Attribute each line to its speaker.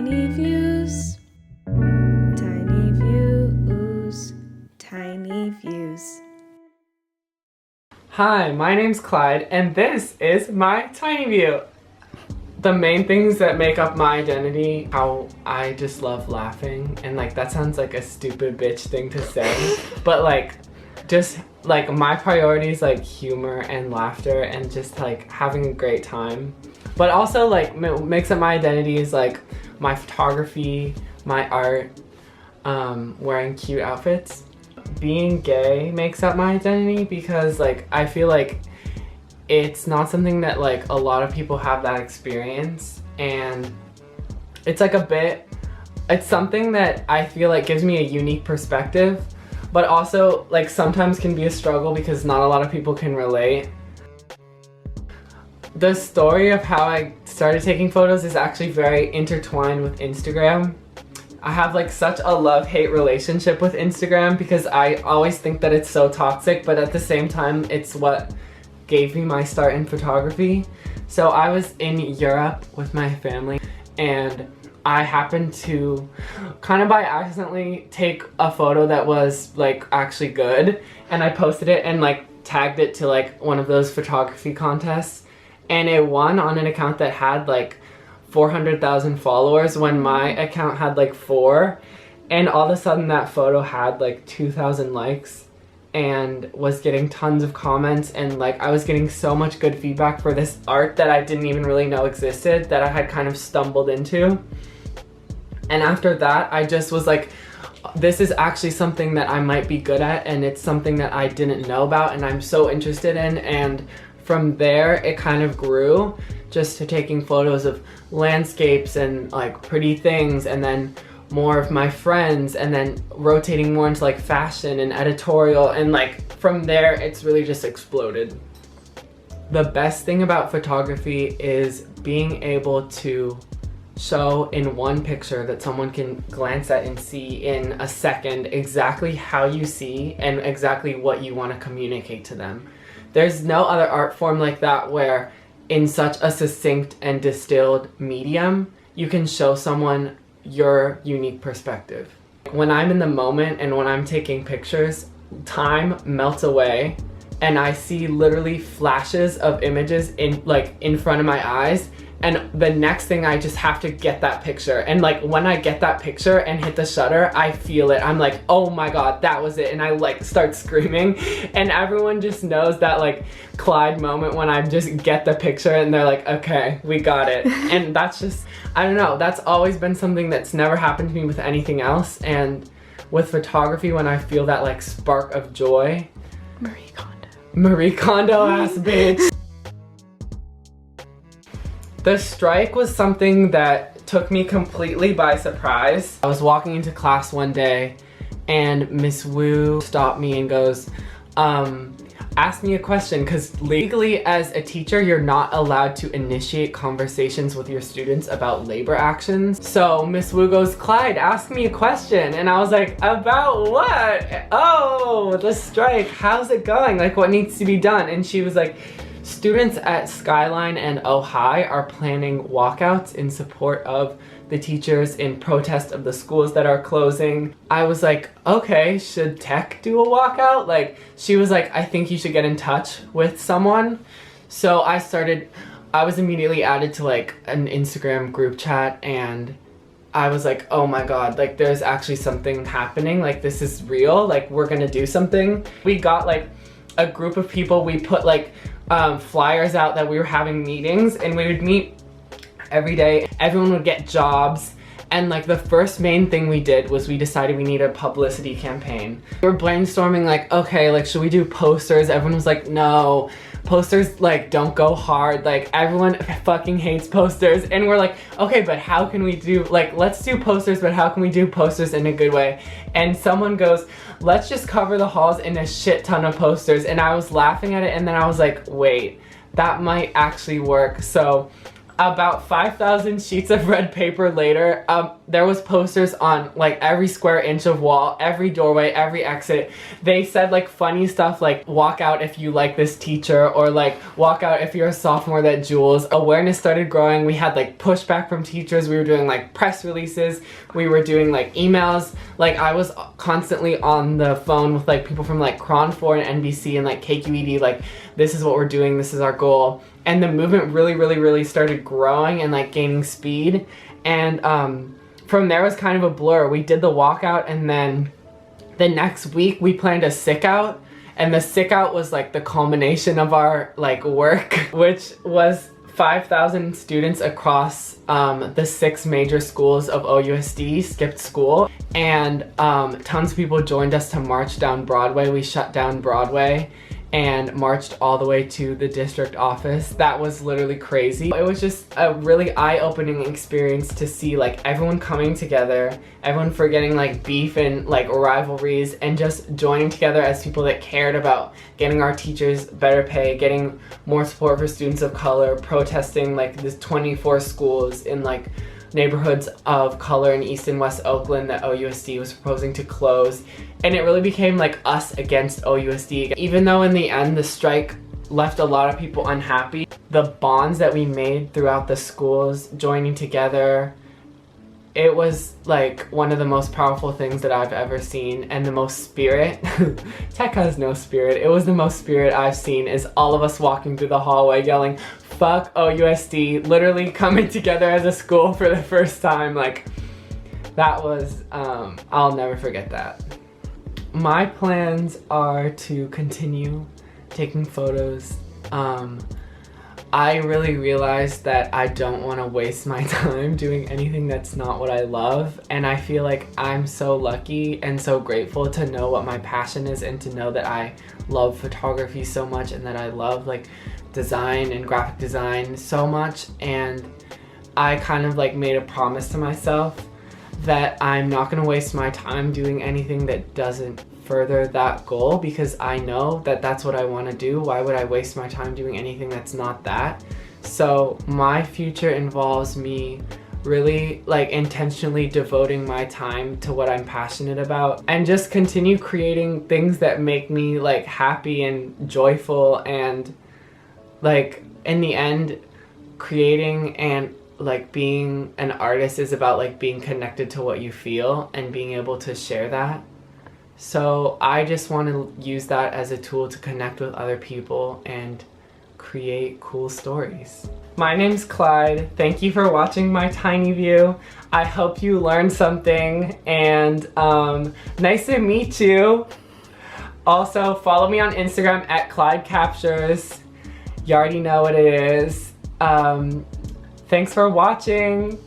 Speaker 1: Tiny views, tiny views, tiny views.
Speaker 2: Hi, my name's Clyde, and this is my tiny view. The main things that make up my identity, how I just love laughing, and like that sounds like a stupid bitch thing to say, but like just like my priority is like humor and laughter and just like having a great time. But also like makes up my identity is like my photography, my art, wearing cute outfits. Being gay makes up my identity because like I feel like it's not something that like a lot of people have that experience, and it's like it's something that I feel like gives me a unique perspective, but also like sometimes can be a struggle because not a lot of people can relate. The story of how I started taking photos is actually very intertwined with Instagram. I have like such a love-hate relationship with Instagram because I always think that it's so toxic, but at the same time it's what gave me my start in photography. So I was in Europe with my family and I happened to kind of by accidentally take a photo that was like actually good, and I posted it and like tagged it to like one of those photography contests, and it won on an account that had like 400,000 followers when my account had like 4, and all of a sudden that photo had like 2,000 likes and was getting tons of comments, and like I was getting so much good feedback for this art that I didn't even really know existed, that I had kind of stumbled into. And after that I just was like, this is actually something that I might be good at, and it's something that I didn't know about and I'm so interested in. And from there it kind of grew just to taking photos of landscapes and like pretty things, and then more of my friends, and then rotating more into like fashion and editorial, and like from there it's really just exploded. The best thing about photography is being able to show in one picture that someone can glance at and see in a second exactly how you see and exactly what you want to communicate to them. There's no other art form like that where in such a succinct and distilled medium you can show someone your unique perspective. When I'm in the moment and when I'm taking pictures, time melts away and I see literally flashes of images in front of my eyes, and the next thing I just have to get that picture, and like when I get that picture and hit the shutter I feel it. I'm like, oh my god, that was it, and I like start screaming, and everyone just knows that like Clyde moment when I just get the picture and they're like, okay, we got it. And that's just, I don't know, that's always been something that's never happened to me with anything else, and with photography when I feel that like spark of joy. Marie Kondo ass bitch. The strike was something that took me completely by surprise. I was walking into class one day and Miss Wu stopped me and goes, ask me a question, because legally as a teacher you're not allowed to initiate conversations with your students about labor actions. So Miss Wu goes, Clyde, ask me a question. And I was like, about what? Oh, the strike, how's it going? Like what needs to be done? And she was like, students at Skyline and Ojai are planning walkouts in support of the teachers in protest of the schools that are closing. I was like, okay, should tech do a walkout? Like, she was like, I think you should get in touch with someone. So I was immediately added to like an Instagram group chat, and I was like, oh my god, like there's actually something happening, like this is real, like we're gonna do something. We got like a group of people, we put like flyers out that we were having meetings, and we would meet every day. Everyone would get jobs, and like the first main thing we did was we decided we need a publicity campaign. We were brainstorming like, okay, like should we do posters? Everyone was like, no, posters like don't go hard, like everyone fucking hates posters. And we're like, okay, but how can we do, like let's do posters, but how can we do posters in a good way? And someone goes, let's just cover the halls in a shit ton of posters. And I was laughing at it, and then I was like, wait, that might actually work. So About 5,000 sheets of red paper later, there was posters on like every square inch of wall, every doorway, every exit. They said like funny stuff like walk out if you like this teacher, or like walk out if you're a sophomore at Jules. Awareness started growing. We had like pushback from teachers. We were doing like press releases. We were doing like emails. Like I was constantly on the phone with like people from like Cron 4 and NBC and like KQED, like this is what we're doing, this is our goal. And the movement really started growing and like gaining speed. And from there was kind of a blur. We did the walkout, and then the next week we planned a sick out. And the sick out was like the culmination of our like work, which was 5,000 students across the 6 major schools of OUSD skipped school. And tons of people joined us to march down Broadway. We shut down Broadway and marched all the way to the district office. That was literally crazy. It was just a really eye-opening experience to see like everyone coming together, everyone forgetting like beef and like rivalries, and just joining together as people that cared about getting our teachers better pay, getting more support for students of color, protesting like this 24 schools in like neighborhoods of color in East and West Oakland that OUSD was proposing to close. And it really became like us against OUSD. Even though in the end the strike left a lot of people unhappy, the bonds that we made throughout the schools joining together, it was like one of the most powerful things that I've ever seen, and the most spirit. Tech has no spirit. It was the most spirit I've seen, is all of us walking through the hallway yelling, fuck OUSD, literally coming together as a school for the first time. Like, that was, I'll never forget that. My plans are to continue taking photos. I really realized that I don't want to waste my time doing anything that's not what I love, and I feel like I'm so lucky and so grateful to know what my passion is, and to know that I love photography so much, and that I love like design and graphic design so much. And I kind of like made a promise to myself that I'm not going to waste my time doing anything that doesn't further that goal, because I know that that's what I want to do. Why would I waste my time doing anything that's not that? So my future involves me really like intentionally devoting my time to what I'm passionate about, and just continue creating things that make me like happy and joyful. And like in the end, creating and like being an artist is about like being connected to what you feel and being able to share that. So I just want to use that as a tool to connect with other people and create cool stories. My name's Clyde. Thank you for watching my tiny view. I hope you learned something, and nice to meet you. Also, follow me on Instagram at Clyde Captures. You already know what it is. Thanks for watching.